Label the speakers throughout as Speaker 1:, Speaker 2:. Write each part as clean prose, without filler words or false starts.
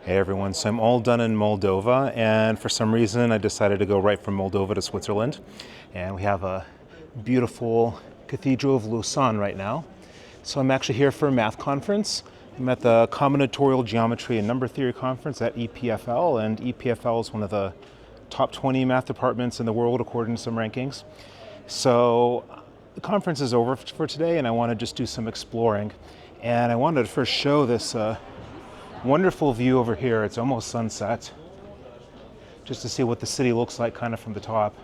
Speaker 1: Hey everyone, so I'm all done in Moldova, and for some reason I decided to go right from Moldova to Switzerland. And we have a beautiful Cathedral of Lausanne right now. So I'm actually here for a math conference. I'm at the Combinatorial Geometry and Number Theory Conference at EPFL, and EPFL is one of the top 20 math departments in the world according to some rankings. So the conference is over for today, and I want to just do some exploring. And I wanted to first show this wonderful view over here. It's almost sunset. Just to see what the city looks like kind of from the top.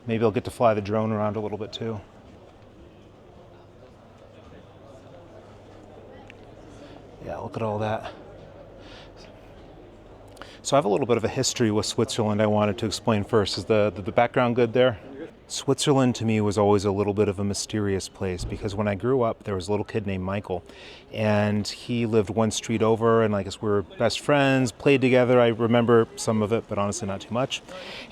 Speaker 1: Maybe I'll get to fly the drone around a little bit too. Yeah, look at all that. So I have a little bit of a history with Switzerland I wanted to explain first. Is the background good there? Switzerland to me was always a little bit of a mysterious place because when I grew up, there was a little kid named Michael, and he lived one street over, and I guess we were best friends, played together. I remember some of it, but honestly not too much.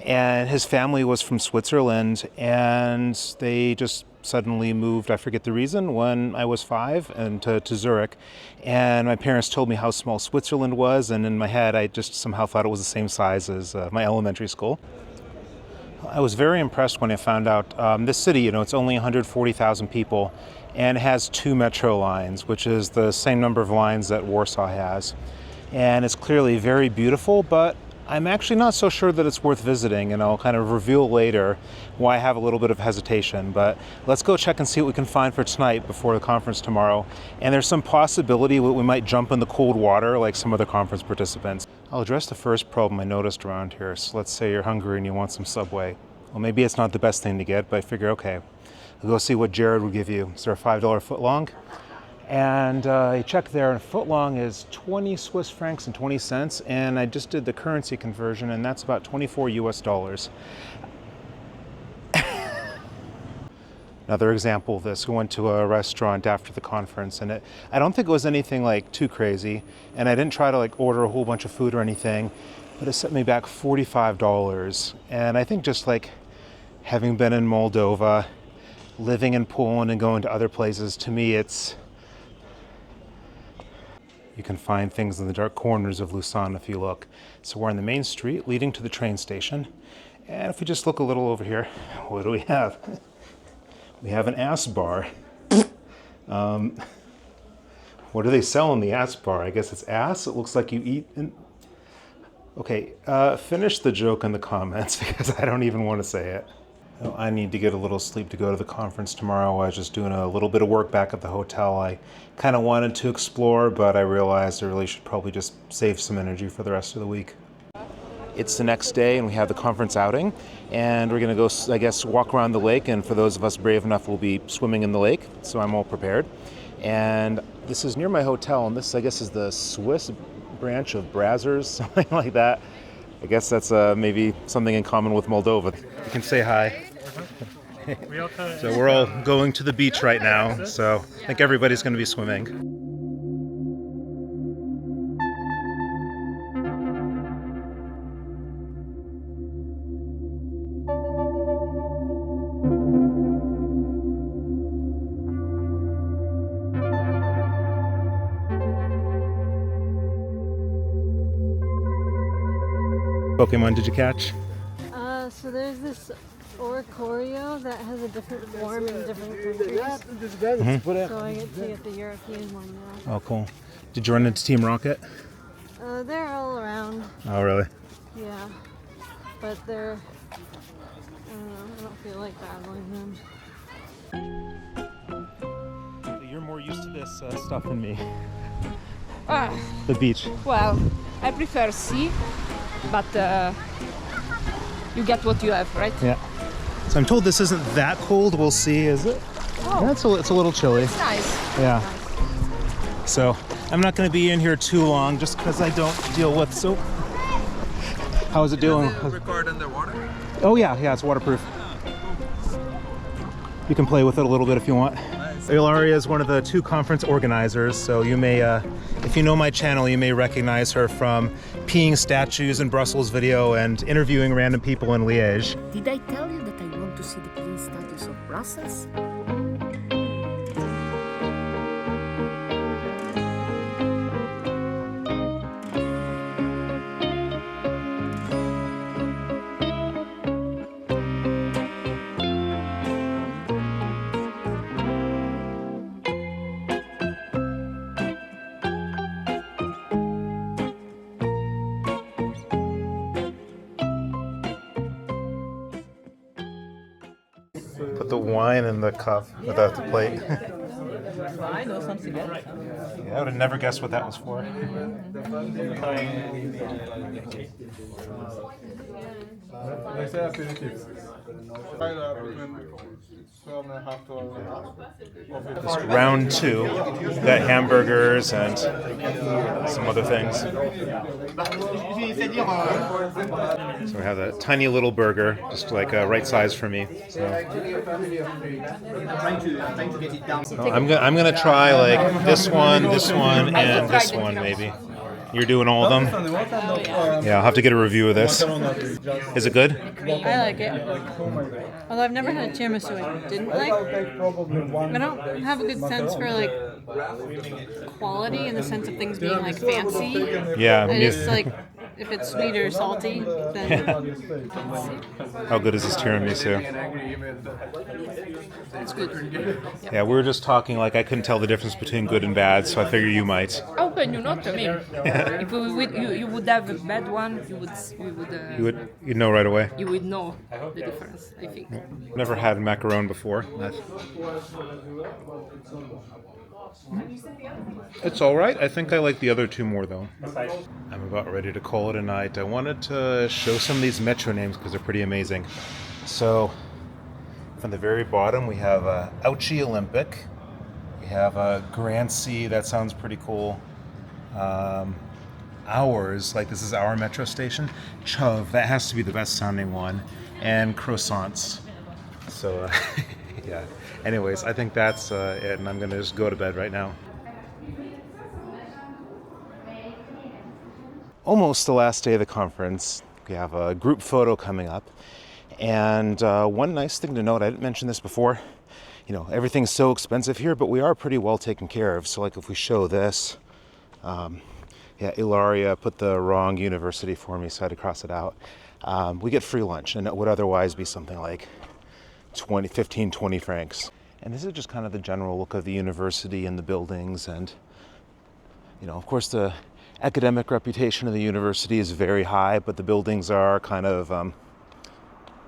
Speaker 1: And his family was from Switzerland, and they just suddenly moved, I forget the reason, when I was 5 and to Zurich. And my parents told me how small Switzerland was, and in my head I just somehow thought it was the same size as my elementary school. I was very impressed when I found out this city, it's only 140,000 people, and it has 2 metro lines, which is the same number of lines that Warsaw has. And it's clearly very beautiful, but I'm actually not so sure that it's worth visiting, and I'll kind of reveal later why I have a little bit of hesitation. But let's go check and see what we can find for tonight before the conference tomorrow. And there's some possibility that we might jump in the cold water like some other conference participants. I'll address the first problem I noticed around here. So let's say you're hungry and you want some Subway. Well, maybe it's not the best thing to get, but I figure, okay, I'll go see what Jared would give you. Is there a $5 footlong? And I checked there, and a footlong is 20 Swiss francs and 20 cents, and I just did the currency conversion, and that's about 24 US dollars. Another example of this, we went to a restaurant after the conference, and I don't think it was anything like too crazy, and I didn't try to order a whole bunch of food or anything, but it set me back $45. And I think just having been in Moldova, living in Poland and going to other places, to me you can find things in the dark corners of Lausanne if you look. So we're on the main street leading to the train station. And if we just look a little over here, what do we have? We have an ass bar. What do they sell in the ass bar? I guess it's ass. It looks like you eat. Okay, finish the joke in the comments because I don't even want to say it. I need to get a little sleep to go to the conference tomorrow. I was just doing a little bit of work back at the hotel. I kind of wanted to explore, but I realized I really should probably just save some energy for the rest of the week. It's the next day and we have the conference outing, and we're going to go, I guess, walk around the lake, and for those of us brave enough, we'll be swimming in the lake, so I'm all prepared. And this is near my hotel, and this, I guess, is the Swiss branch of Brazzers, something like that. I guess that's maybe something in common with Moldova. You can say hi. So we're all going to the beach right now, so I think everybody's going to be swimming. Pokemon did you catch?
Speaker 2: So there's this Oricorio that has a different form in different countries. Mm-hmm. So I get to get the European one now.
Speaker 1: Oh, cool. Did you run into Team Rocket?
Speaker 2: They're all around.
Speaker 1: Oh, really?
Speaker 2: Yeah. But I don't feel like battling them.
Speaker 1: You're more used to this stuff than me.
Speaker 3: Ah,
Speaker 1: The beach.
Speaker 3: well, I prefer sea, but you get what you have, right?
Speaker 1: Yeah. So I'm told this isn't that cold. We'll see, is it?
Speaker 3: Oh,
Speaker 1: Yeah, it's a little chilly.
Speaker 3: it's nice.
Speaker 1: Yeah. So I'm not going to be in here too long just because I don't deal with soap. How is it doing?
Speaker 4: Record underwater?
Speaker 1: Oh yeah, it's waterproof. You can play with it a little bit if you want. Ilaria is one of the 2 conference organizers, so you may, if you know my channel, you may recognize her from peeing statues in Brussels video and interviewing random people in Liège.
Speaker 5: Did I tell you that I want to see the peeing statues of Brussels?
Speaker 1: the wine in the cup without the plate.
Speaker 4: I know something else.
Speaker 1: Yeah, I would have never guessed what that was for. Just round two, got hamburgers and some other things. So we have a tiny little burger, just like right size for me. So. I'm gonna try like this one, and this one maybe. You're doing all of them? Yeah, I'll have to get a review of this. Is it good?
Speaker 2: I like it. Although I've never had a tiramisu I didn't like. I don't have a good sense for like quality in the sense of things being like fancy.
Speaker 1: Yeah.
Speaker 2: I just like if it's sweet or salty, then
Speaker 1: How good is this tiramisu?
Speaker 2: it's good.
Speaker 1: Yeah, we were just talking like I couldn't tell the difference between good and bad, so I figure you might.
Speaker 3: How can you not? I mean, if you would have a bad one,
Speaker 1: You'd know right away.
Speaker 3: you would know the difference. I think.
Speaker 1: Never had macaron before. It's all right. I think I like the other two more though. I'm about ready to call it a night. I wanted to show some of these metro names because they're pretty amazing. So, from the very bottom we have Ouchy Olympic. We have Grancy. That sounds pretty cool. Ours, like this is our metro station. Chuv, that has to be the best sounding one. And Croissants. So, yeah. Anyways, I think that's it, and I'm going to just go to bed right now. Almost the last day of the conference. We have a group photo coming up. And one nice thing to note, I didn't mention this before, you know, everything's so expensive here, but we are pretty well taken care of. So like if we show this, yeah, Ilaria put the wrong university for me, so I had to cross it out. We get free lunch, and it would otherwise be something like 15, 20 francs. And this is just kind of the general look of the university and the buildings. And, you know, of course, the academic reputation of the university is very high, but the buildings are kind of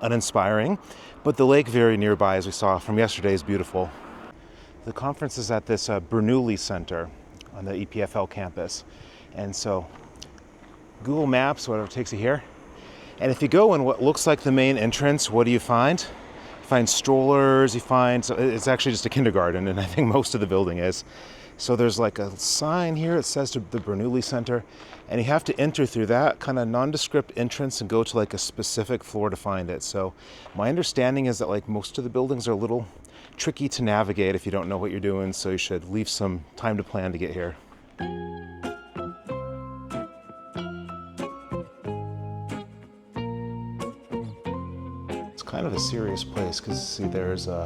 Speaker 1: uninspiring. But the lake very nearby, as we saw from yesterday, is beautiful. The conference is at this Bernoulli Center on the EPFL campus. And so Google Maps, whatever takes you here. And if you go in what looks like the main entrance, what do you find? You find strollers, it's actually just a kindergarten, and I think most of the building is. So there's like a sign here, it says to the Bernoulli Center, and you have to enter through that kind of nondescript entrance and go to like a specific floor to find it. So my understanding is that like most of the buildings are a little tricky to navigate if you don't know what you're doing, so you should leave some time to plan to get here. Kind of a serious place because see there's a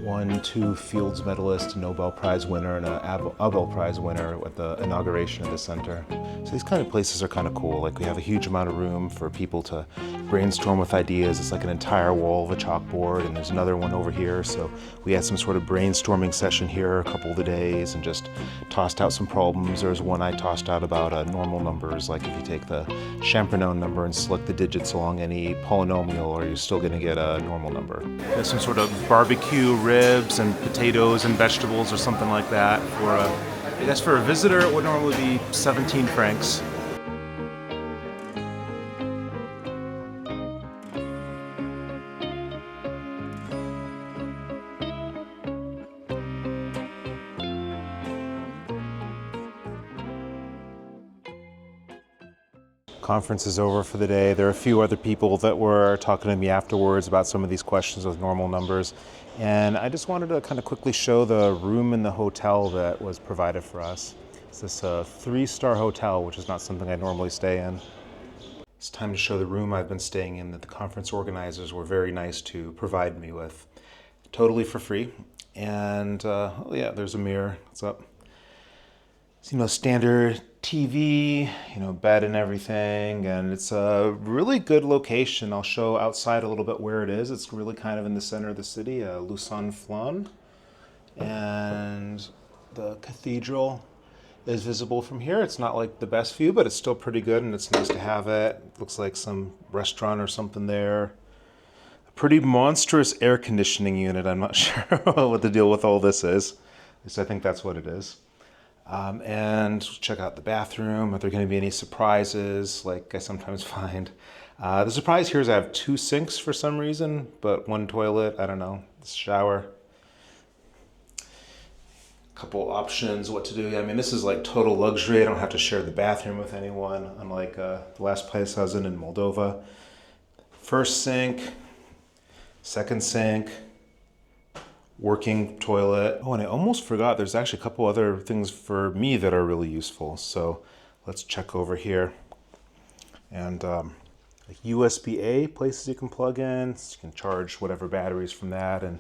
Speaker 1: 1-2 Fields medalist, a Nobel Prize winner, and a Abel Prize winner at the inauguration of the center. So these kind of places are kind of cool. Like we have a huge amount of room for people to brainstorm with ideas. It's like an entire wall of a chalkboard, and there's another one over here. So we had some sort of brainstorming session here a couple of the days and just tossed out some problems. There was one I tossed out about normal numbers, like if you take the Champernowne number and select the digits along any polynomial, are you still going to get a normal number? There's some sort of barbecue ribs and potatoes and vegetables or something like that. I guess for a visitor it would normally be 17 francs. Conference is over for the day. There are a few other people that were talking to me afterwards about some of these questions with normal numbers. And I just wanted to kind of quickly show the room in the hotel that was provided for us. It's this 3-star hotel, which is not something I normally stay in. It's time to show the room I've been staying in that the conference organizers were very nice to provide me with. Totally for free. And, oh yeah, there's a mirror. What's up? You know, standard TV, you know, bed and everything, and it's a really good location. I'll show outside a little bit where it is. It's really kind of in the center of the city, Lausanne, and the cathedral is visible from here. It's not like the best view, but it's still pretty good, and it's nice to have it. Looks like some restaurant or something there. Pretty monstrous air conditioning unit. I'm not sure what the deal with all this is. At least I think that's what it is. And check out the bathroom. Are there going to be any surprises like I sometimes find? The surprise here is I have 2 sinks for some reason, but 1 toilet. I don't know. This shower. Couple options what to do. I mean, this is like total luxury. I don't have to share the bathroom with anyone, unlike the last place I was in Moldova. First sink, second sink, working toilet. Oh, and I almost forgot, there's actually a couple other things for me that are really useful. So let's check over here. And like USB-A places you can plug in. So you can charge whatever batteries from that. And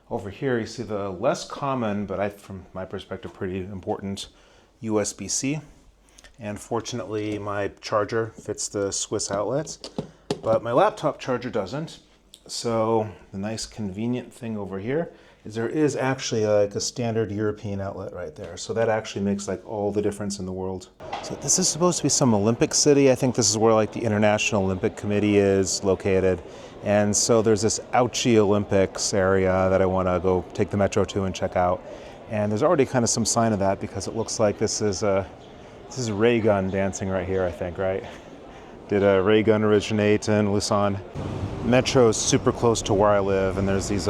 Speaker 1: over here, you see the less common, but from my perspective, pretty important USB-C. And fortunately, my charger fits the Swiss outlets, but my laptop charger doesn't. So the nice convenient thing over here is there is actually like a standard European outlet right there. So that actually makes like all the difference in the world. So this is supposed to be some Olympic city. I think this is where like the International Olympic Committee is located. And so there's this Auchi Olympics area that I want to go take the metro to and check out. And there's already kind of some sign of that because it looks like this is ray gun dancing right here, I think, right? Did a ray gun originate in Lausanne? Metro is super close to where I live, and there's these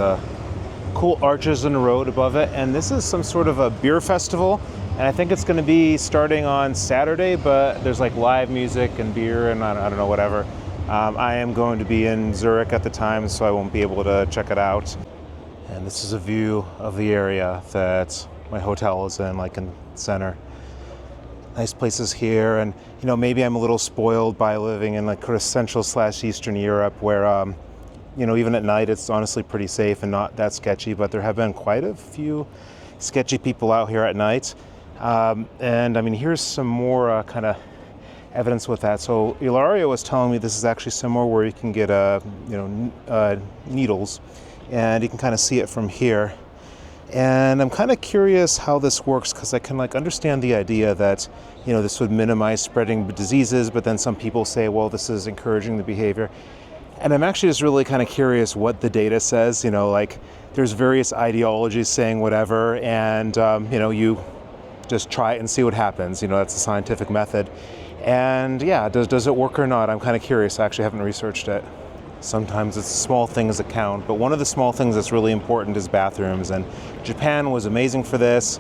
Speaker 1: cool arches in the road above it. And this is some sort of a beer festival. And I think it's going to be starting on Saturday, but there's like live music and beer and I don't know, whatever. I am going to be in Zurich at the time, so I won't be able to check it out. And this is a view of the area that my hotel is in, like in the center. Nice places here, and you know, maybe I'm a little spoiled by living in like Central/Eastern Europe, where you know, even at night it's honestly pretty safe and not that sketchy. But there have been quite a few sketchy people out here at night, and I mean, here's some more kind of evidence with that. So Ilaria was telling me this is actually somewhere where you can get needles, and you can kind of see it from here. And I'm kind of curious how this works because I can like understand the idea that, you know, this would minimize spreading diseases, but then some people say, well, this is encouraging the behavior. And I'm actually just really kind of curious what the data says. You know, like there's various ideologies saying whatever, and you know, you just try it and see what happens. You know, that's a scientific method. And yeah, does it work or not? I'm kind of curious. I actually haven't researched it. Sometimes it's small things that count, but one of the small things that's really important is bathrooms. And Japan was amazing for this.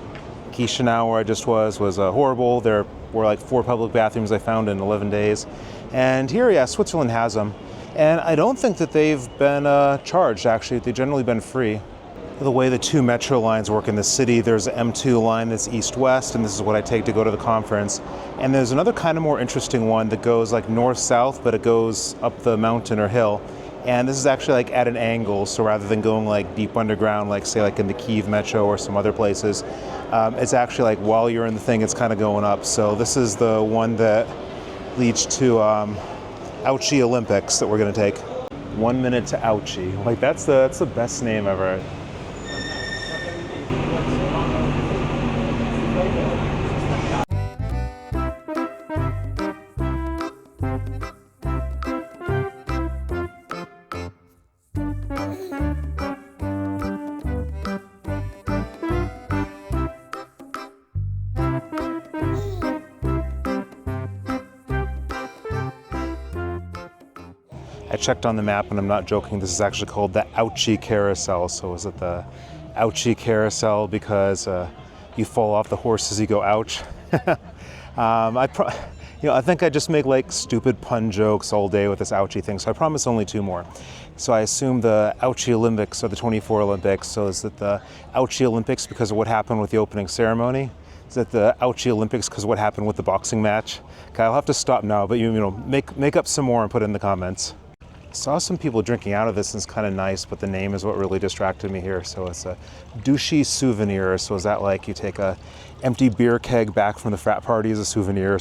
Speaker 1: Chisinau, where I just was horrible. There were like 4 public bathrooms I found in 11 days. And here, yeah, Switzerland has them. And I don't think that they've been charged, actually. They've generally been free. The way the 2 metro lines work in the city, there's an M2 line that's east-west, and this is what I take to go to the conference. And there's another kind of more interesting one that goes like north-south, but it goes up the mountain or hill. And this is actually like at an angle, so rather than going like deep underground, like say like in the Kyiv metro or some other places, it's actually like while you're in the thing, it's kind of going up. So this is the one that leads to Auchi Olympics that we're going to take. 1 minute to Auchi. Like that's the best name ever. I checked on the map, and I'm not joking, this is actually called the Auchi Carousel. So is it the Auchi Carousel because you fall off the horse as you go ouch? I think I just make like stupid pun jokes all day with this Auchi thing, so I promise only 2 more. So I assume the Auchi Olympics are the 24 Olympics. So is it the Auchi Olympics because of what happened with the opening ceremony? Is it the Auchi Olympics because of what happened with the boxing match? Okay, I'll have to stop now, but you know, make up some more and put it in the comments. Saw some people drinking out of this, and it's kind of nice, but the name is what really distracted me here. So it's a douchey souvenir. So is that like you take a empty beer keg back from the frat party as a souvenir?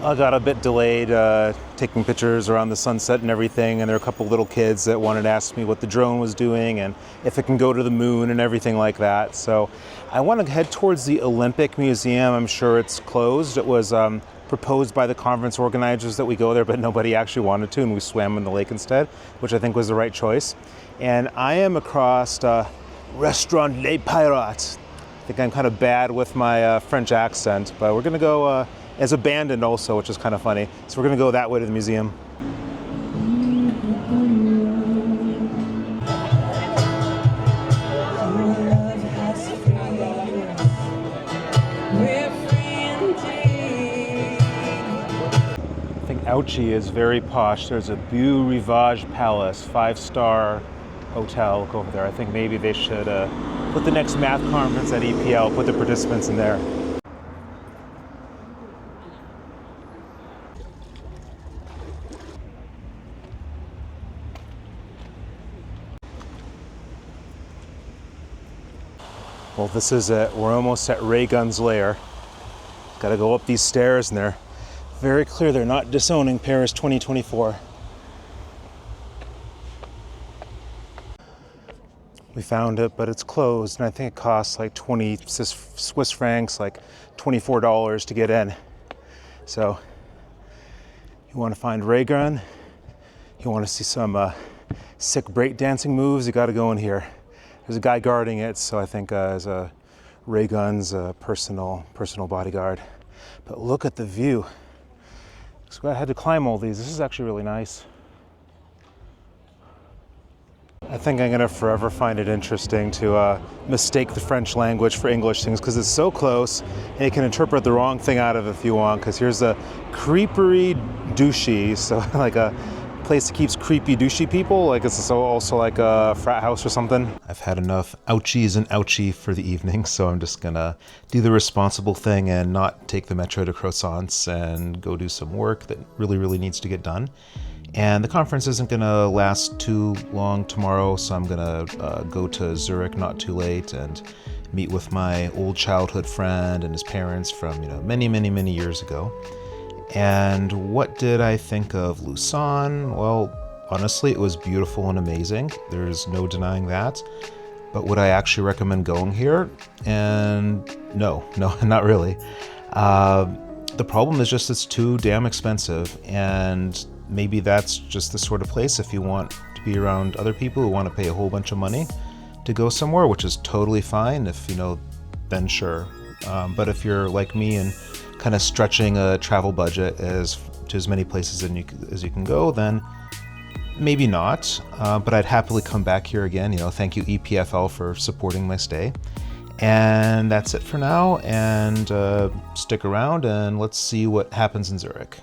Speaker 1: I got a bit delayed taking pictures around the sunset and everything, and there were a couple little kids that wanted to ask me what the drone was doing and if it can go to the moon and everything like that. So I want to head towards the Olympic Museum. I'm sure it's closed. It was proposed by the conference organizers that we go there, but nobody actually wanted to, and we swam in the lake instead, which I think was the right choice. And I am across Restaurant Les Pirates. I think I'm kind of bad with my French accent, but we're going to go as abandoned also, which is kind of funny. So we're going to go that way to the museum. I think Ouchy is very posh. There's a Beau Rivage Palace, 5-star hotel. Look over there. I think maybe they should put the next math conference at EPL, put the participants in there. Well, this is it. We're almost at Ray Gunn's lair. Got to go up these stairs, and they're very clear they're not disowning Paris 2024. We found it, but it's closed, and I think it costs like 20 Swiss francs, like $24 to get in. So, you want to find Ray Gunn, you want to see some sick breakdancing moves, you got to go in here. There's a guy guarding it, so I think as a Ray Gunn's personal bodyguard. But look at the view. So I had to climb all these. This is actually really nice. I think I'm gonna forever find it interesting to mistake the French language for English things, because it's so close and you can interpret the wrong thing out of it if you want, because here's a creepery douchey, so like a place that keeps creepy douchey people, like it's also like a frat house or something. I've had enough ouchies and ouchie for the evening, so I'm just gonna do the responsible thing and not take the metro to Croissants and go do some work that really needs to get done. And the conference isn't gonna last too long tomorrow, so I'm gonna go to Zurich not too late and meet with my old childhood friend and his parents from many years ago. And what did I think of Lausanne? Well, honestly, it was beautiful and amazing. There's no denying that. But would I actually recommend going here? And no, not really. The problem is just it's too damn expensive, and maybe that's just the sort of place if you want to be around other people who want to pay a whole bunch of money to go somewhere, which is totally fine. If then sure. But if you're like me and kind of stretching a travel budget to as many places as you can go, then maybe not. But I'd happily come back here again. Thank you EPFL for supporting my stay. And that's it for now. And stick around and let's see what happens in Zurich.